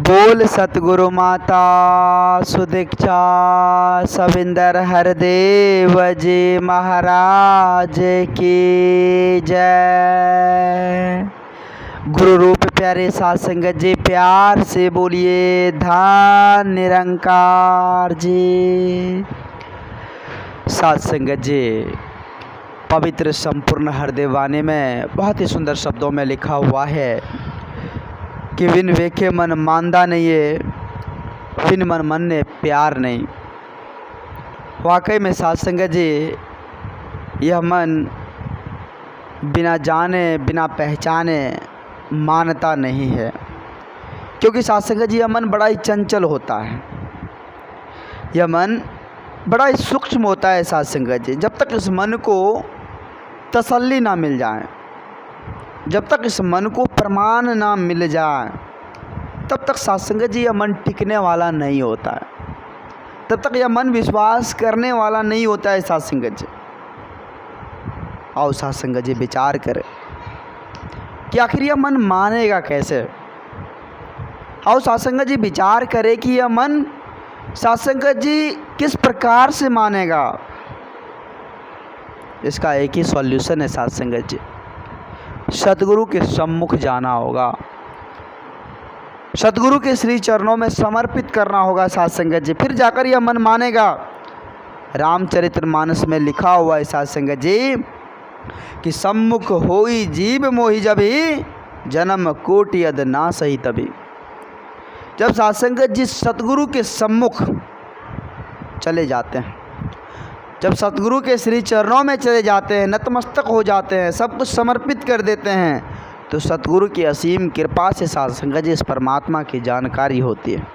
बोल सतगुरु माता सुदीक्षा सविंदर हरदेव जी महाराज की जय। गुरु रूप प्यारे साध संगत जी, प्यार से बोलिए धन निरंकार जी। साध संगत जी, पवित्र संपूर्ण हरदेव वाणी में बहुत ही सुंदर शब्दों में लिखा हुआ है कि विन वेखे मन मांदा नहीं है, विन मन मन ने प्यार नहीं। वाकई में साध संगत जी, यह मन बिना जाने बिना पहचाने मानता नहीं है, क्योंकि साध संगत जी यह मन बड़ा ही चंचल होता है, यह मन बड़ा ही सूक्ष्म होता है। साध संगत जी, जब तक इस मन को तसल्ली ना मिल जाए, जब तक इस मन को प्रमाण ना मिल जाए, तब तक साध संगत जी यह मन टिकने वाला नहीं होता है, तब तक यह मन विश्वास करने वाला नहीं होता है। साध संगत जी, आओ साध संगत जी विचार करें कि आखिर यह मन मानेगा कैसे। आओ साध संगत जी विचार करें कि यह मन साध संगत जी किस प्रकार से मानेगा। इसका एक ही सॉल्यूशन है साध संगत जी, सतगुरु के सम्मुख जाना होगा, सतगुरु के श्री चरणों में समर्पित करना होगा साध संगत जी, फिर जाकर यह मन मानेगा। रामचरितमानस में लिखा हुआ है साध संगत जी कि सम्मुख होई जीव मोहि जभी, जन्म कोटि अद ना सही तभी। जब साध संगत जी सतगुरु के सम्मुख चले जाते हैं, जब सतगुरु के श्री चरणों में चले जाते हैं, नतमस्तक हो जाते हैं, सब कुछ समर्पित कर देते हैं, तो सतगुरु की असीम कृपा से साध संगत जी इस परमात्मा की जानकारी होती है।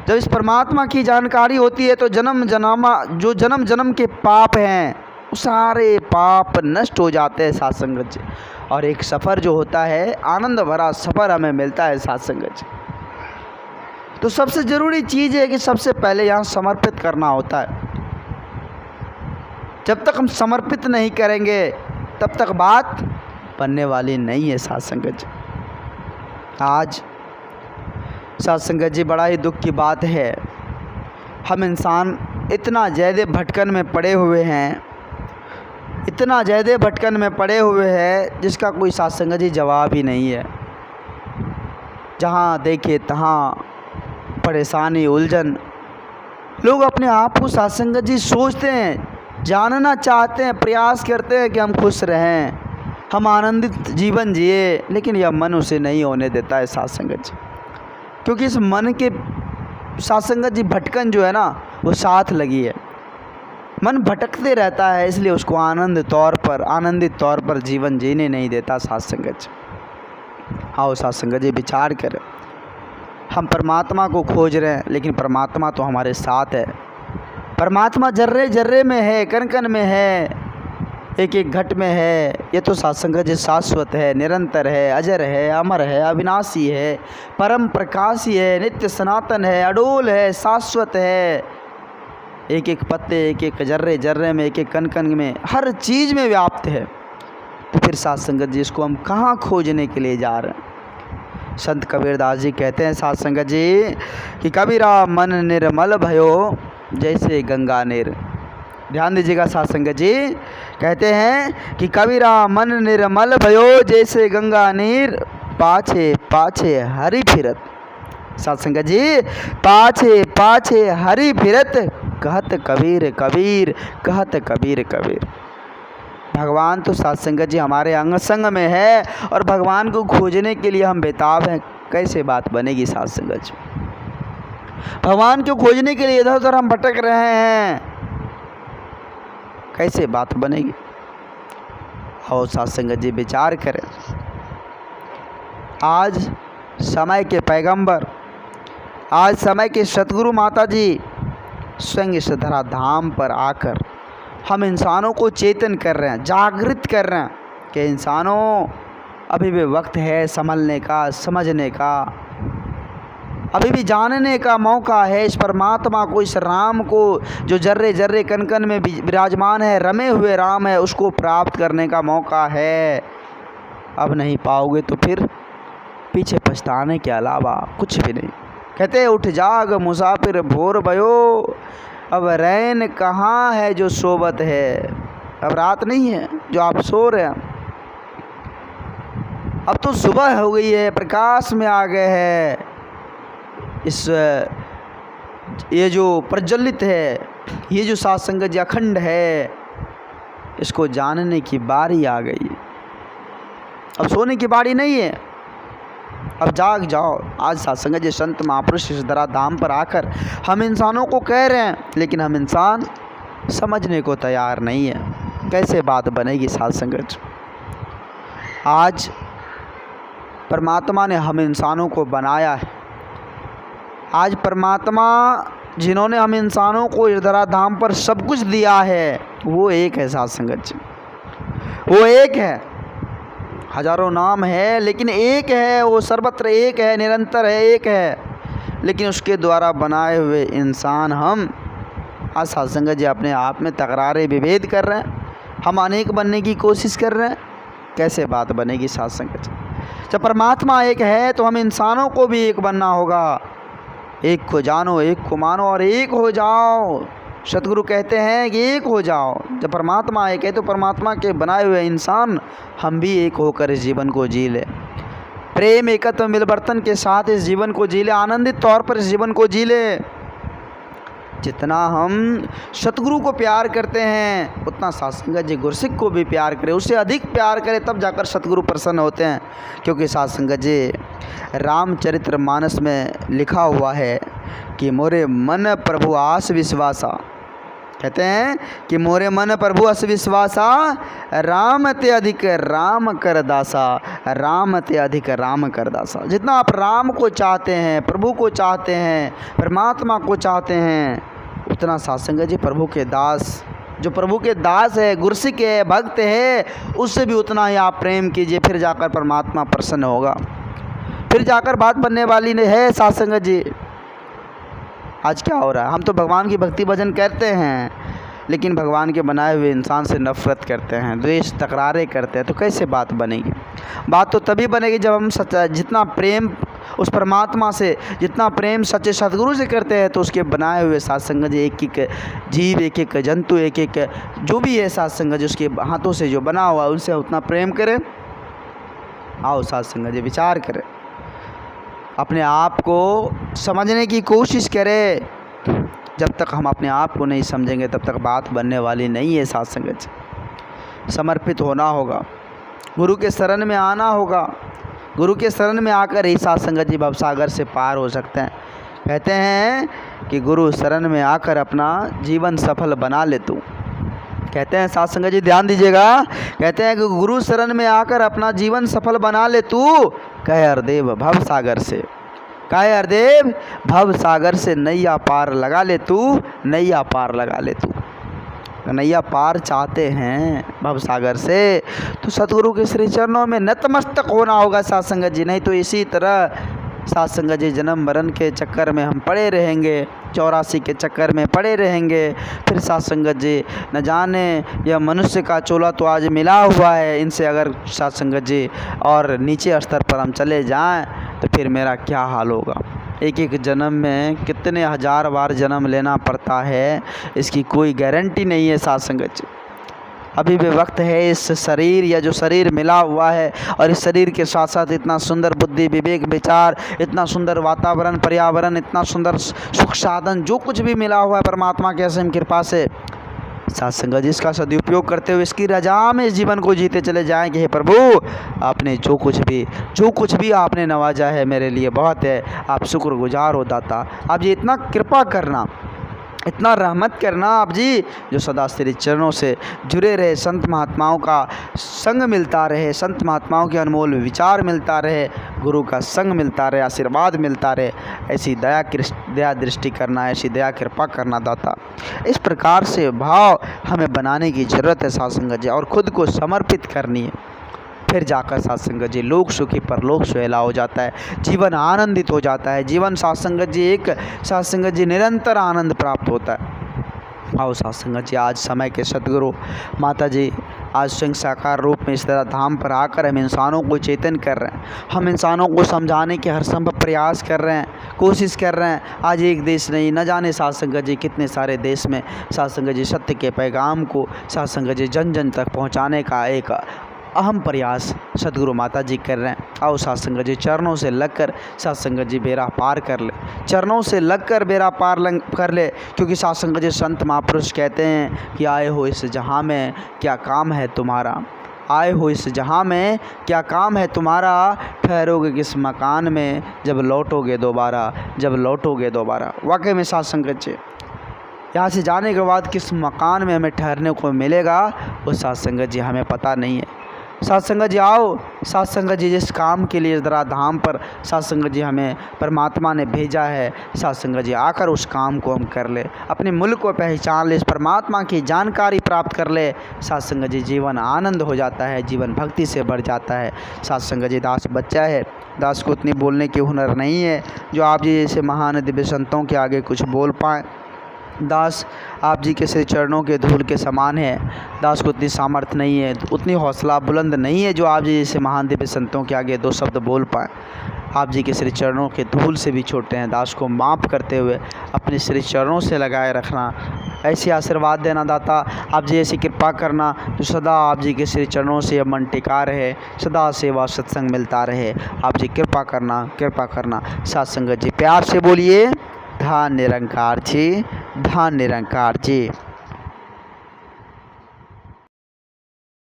जब इस परमात्मा की जानकारी होती है तो जन्म जन्म के पाप हैं, सारे पाप नष्ट हो जाते हैं साध संगत जी, और एक सफ़र जो होता है, आनंद भरा सफ़र हमें मिलता है साध संगत जी। तो सबसे ज़रूरी चीज़ है कि सबसे पहले यहाँ समर्पित करना होता है। जब तक हम समर्पित नहीं करेंगे तब तक बात बनने वाली नहीं है साध संगत जी। आज साध संगत जी बड़ा ही दुख की बात है, हम इंसान इतना ज़्यादा भटकन में पड़े हुए हैं, इतना ज़्यादा भटकन में पड़े हुए हैं जिसका कोई साध संगत जी जवाब ही नहीं है। जहाँ देखे तहाँ परेशानी उलझन। लोग अपने आप को साध संगत जी सोचते हैं, जानना चाहते हैं, प्रयास करते हैं कि हम खुश रहें, हम आनंदित जीवन जिए, लेकिन यह मन उसे नहीं होने देता है साध संगत जी, क्योंकि इस मन के साध संगत जी भटकन जो है ना, वो साथ लगी है। मन भटकते रहता है, इसलिए उसको आनंदित तौर पर जीवन जीने नहीं देता साध संगत जी। आओ साध संगत जी विचार करें, हम परमात्मा को खोज रहे हैं, लेकिन परमात्मा तो हमारे साथ है। परमात्मा जर्रे जर्रे में है, कण कण में है, एक एक घट में है। ये तो साध संगत जी शाश्वत है, निरंतर है, अजर है, अमर है, अविनाशी है, परम प्रकाशी है, नित्य सनातन है, अडोल है, शाश्वत है। एक एक पत्ते, एक एक जर्रे जर्रे में, एक एक कण कण में, हर चीज़ में व्याप्त है। तो फिर साध संगत जी इसको हम कहाँ खोजने के लिए जा रहे हैं। संत कबीरदास जी कहते हैं साध संगत जी कि कबीरा मन निर्मल भयो जैसे गंगा नीर। ध्यान दीजिएगा साध संगत जी, कहते हैं कि कबीरा मन निर्मल भयो जैसे गंगा नीर, पाछे पाछे हरि फिरत। साध संगत जी, पाछे पाछे हरि फिरत, कहत कबीर कबीर, कहत कबीर कबीर। भगवान तो साध संगत जी हमारे अंग संग में है, और भगवान को खोजने के लिए हम बेताब हैं। कैसे बात बनेगी साध संगत जी, भगवान को खोजने के लिए इधर उधर हम भटक रहे हैं, कैसे बात बनेगी। और साध संगत जी विचार करें, आज समय के पैगंबर, आज समय के सतगुरु माता जी स्वयं इस धरा धाम पर आकर हम इंसानों को चेतन कर रहे हैं, जागृत कर रहे हैं कि इंसानों अभी भी वक्त है संभलने का, समझने का, अभी भी जानने का मौका है। इस परमात्मा को, इस राम को जो जर्रे जर्रे कण कण में विराजमान है, रमे हुए राम है, उसको प्राप्त करने का मौका है। अब नहीं पाओगे तो फिर पीछे पछताने के अलावा कुछ भी नहीं। कहते उठ जाग मुसाफिर भोर भयो, अब रैन कहाँ है जो सोबत है। अब रात नहीं है जो आप सो रहे हैं, अब तो सुबह हो गई है, प्रकाश में आ गए हैं। इस ये जो प्रज्वलित है, ये जो सात संगत जी अखंड है, इसको जानने की बारी आ गई। अब सोने की बारी नहीं है, अब जाग जाओ। आज सात संगत जी संत महापुरुष इस धरा धाम पर आकर हम इंसानों को कह रहे हैं, लेकिन हम इंसान समझने को तैयार नहीं है। कैसे बात बनेगी सात संगत? आज परमात्मा ने हम इंसानों को बनाया है। आज परमात्मा जिन्होंने हम इंसानों को इस धरा धाम पर सब कुछ दिया है, वो एक है सात संगत जी, वो एक है। हजारों नाम है लेकिन एक है, वो सर्वत्र एक है, निरंतर है, एक है। लेकिन उसके द्वारा बनाए हुए इंसान हम आज सात संगत जी अपने आप में तकरारें विभेद कर रहे हैं, हम अनेक बनने की कोशिश कर रहे हैं। कैसे बात बनेगी सात संगत जी? जब परमात्मा एक है तो हम इंसानों को भी एक बनना होगा। एक को जानो, एक को मानो और एक हो जाओ। सतगुरु कहते हैं कि एक हो जाओ। जब परमात्मा एक है तो परमात्मा के बनाए हुए इंसान हम भी एक होकर इस जीवन को जी ले, प्रेम एकत्व मिलवर्तन के साथ इस जीवन को जी ले, आनंदित तौर पर इस जीवन को जी ले। जितना हम सतगुरु को प्यार करते हैं उतना सात संगत जी गुरसिक को भी प्यार करें, उससे अधिक प्यार करें, तब जाकर सतगुरु प्रसन्न होते हैं। क्योंकि सात संगत जी रामचरित्र मानस में लिखा हुआ है कि मोरे मन प्रभु आस विश्वासा, कहते हैं कि मोरे मन प्रभु अस विश्वासा, राम ते अधिक राम कर दासा, राम ते अधिक राम कर दासा। जितना आप राम को चाहते हैं, प्रभु को चाहते हैं, परमात्मा को चाहते हैं, उतना सात संगत जी प्रभु के दास, जो प्रभु के दास है, गुरसिक है, भक्त है, उससे भी उतना ही आप प्रेम कीजिए। फिर जाकर परमात्मा प्रसन्न होगा, फिर जाकर बात बनने वाली है सात संगत जी। आज क्या हो रहा है? हम तो भगवान की भक्ति भजन करते हैं, लेकिन भगवान के बनाए हुए इंसान से नफरत करते हैं, द्वेष तकरारें करते हैं। तो कैसे बात बनेगी? बात तो तभी बनेगी जब हम सच्चा, जितना प्रेम उस परमात्मा से, जितना प्रेम सच्चे सतगुरु से करते हैं, तो उसके बनाए हुए सात संगत जी, एक एक जीव, एक एक जंतु, एक एक जो भी है सात संगत जी, उसके हाथों से जो बना हुआ उनसे उतना प्रेम करें। आओ सात संगत जी विचार करें, अपने आप को समझने की कोशिश करें। जब तक हम अपने आप को नहीं समझेंगे तब तक बात बनने वाली नहीं है सात संगत जी। समर्पित होना होगा, गुरु के शरण में आना होगा। गुरु के शरण में आकर ही सात संगत जी भवसागर से पार हो सकते हैं। कहते हैं कि गुरु शरण में आकर अपना जीवन सफल बना ले तू। कहते हैं सात संगत जी, ध्यान दीजिएगा, कहते हैं कि गुरु शरण में आकर अपना जीवन सफल बना ले तू, कहे हरदेव भव सागर से, कहे हरदेव भव सागर से नैया पार लगा ले तू, नैया पार लगा ले तू। नैया पार चाहते हैं भव सागर से तो सतगुरु के श्री चरणों में नतमस्तक होना होगा सात संगत जी। नहीं तो इसी तरह सात संगत जी जन्म मरण के चक्कर में हम पड़े रहेंगे, 84 के चक्कर में पड़े रहेंगे। फिर सात संगत जी न जाने यह मनुष्य का चोला तो आज मिला हुआ है, इनसे अगर सात संगत जी और नीचे स्तर पर हम चले जाएं तो फिर मेरा क्या हाल होगा। एक एक जन्म में कितने हजार बार जन्म लेना पड़ता है, इसकी कोई गारंटी नहीं है सात संगत जी। अभी भी वक्त है, इस शरीर या जो शरीर मिला हुआ है और इस शरीर के साथ साथ इतना सुंदर बुद्धि विवेक विचार, इतना सुंदर वातावरण पर्यावरण, इतना सुंदर सुख साधन, जो कुछ भी मिला हुआ है परमात्मा की असीम कृपा से, सात संगत जी इसका सदुपयोग करते हुए इसकी रजा में इस जीवन को जीते चले जाएं कि हे प्रभु आपने जो कुछ भी आपने नवाजा है मेरे लिए बहुत है। आप शुक्रगुजार हो दाता, आप जी इतना कृपा करना, इतना रहमत करना आप जी, जो सदा तेरे चरणों से जुड़े रहे, संत महात्माओं का संग मिलता रहे, संत महात्माओं के अनमोल विचार मिलता रहे, गुरु का संग मिलता रहे, आशीर्वाद मिलता रहे। ऐसी दया दृष्टि करना, ऐसी दया कृपा करना दाता। इस प्रकार से भाव हमें बनाने की ज़रूरत है सात संगत जी, और ख़ुद को समर्पित करनी है। फिर जाकर सात संगत जी लोक सुखी परलोक सुहेला हो जाता है, जीवन आनंदित हो जाता है। जीवन सात संगत जी निरंतर आनंद प्राप्त होता है। आओ साथ संगत जी, आज समय के सदगुरु माता जी आज स्वयं साकार रूप में इस तरह धाम पर आकर हम इंसानों को चेतन कर रहे हैं। हम इंसानों को समझाने के हर संभव प्रयास कर रहे हैं, कोशिश कर रहे हैं। आज एक देश नहीं, न जाने साथ संगत जी कितने सारे देश में साथ संगत जी सत्य के पैगाम को साथ संगत जी जन जन तक पहुँचाने का एक अहम प्रयास सदगुरु माता जी कर रहे हैं। आओ साथ संगत जी, चरणों से लगकर साथ संगत जी बेड़ा पार कर ले, चरणों से लगकर बेड़ा पार कर ले। क्योंकि साथ संगत जी संत महापुरुष कहते हैं कि आए हो इस जहाँ में क्या काम है तुम्हारा, आए हो इस जहाँ में क्या काम है तुम्हारा, ठहरोगे किस मकान में जब लौटोगे दोबारा, जब लौटोगे दोबारा। वाकई में साथ संगत जी यहाँ से जाने के बाद किस मकान में हमें ठहरने को मिलेगा वो साथ संगत जी हमें पता नहीं है। साथ संगत जी आओ साथ संगत जी, जिस काम के लिए जरा धाम पर साथ संगत जी हमें परमात्मा ने भेजा है, साथ संगत जी आकर उस काम को हम कर ले, अपने मुल्क को पहचान ले, इस परमात्मा की जानकारी प्राप्त कर ले। साथ संगत जी जीवन आनंद हो जाता है, जीवन भक्ति से बढ़ जाता है। साथ संगत जी दास बच्चा है, दास को उतनी बोलने की हुनर नहीं है जो आप जी जैसे महान दिव्य संतों के आगे कुछ बोल पाएँ। दास आप जी के श्री चरणों के धूल के समान है, दास को उतनी सामर्थ्य नहीं है, उतनी हौसला बुलंद नहीं है जो आप जी जैसे महान दिव्य संतों के आगे दो शब्द बोल पाएँ। आप जी के श्री चरणों के धूल से भी छोटे हैं। दास को माफ़ करते हुए अपने श्री चरणों से लगाए रखना, ऐसे आशीर्वाद देना दाता, आप जी ऐसी कृपा करना जो सदा आप जी के श्री चरणों से मन टिका रहे, सदा सेवा सत्संग मिलता रहे। आप जी कृपा करना, कृपा करना। साथ संगत जी प्यार से बोलिए धन निरंकार जी, धन निरंकार जी।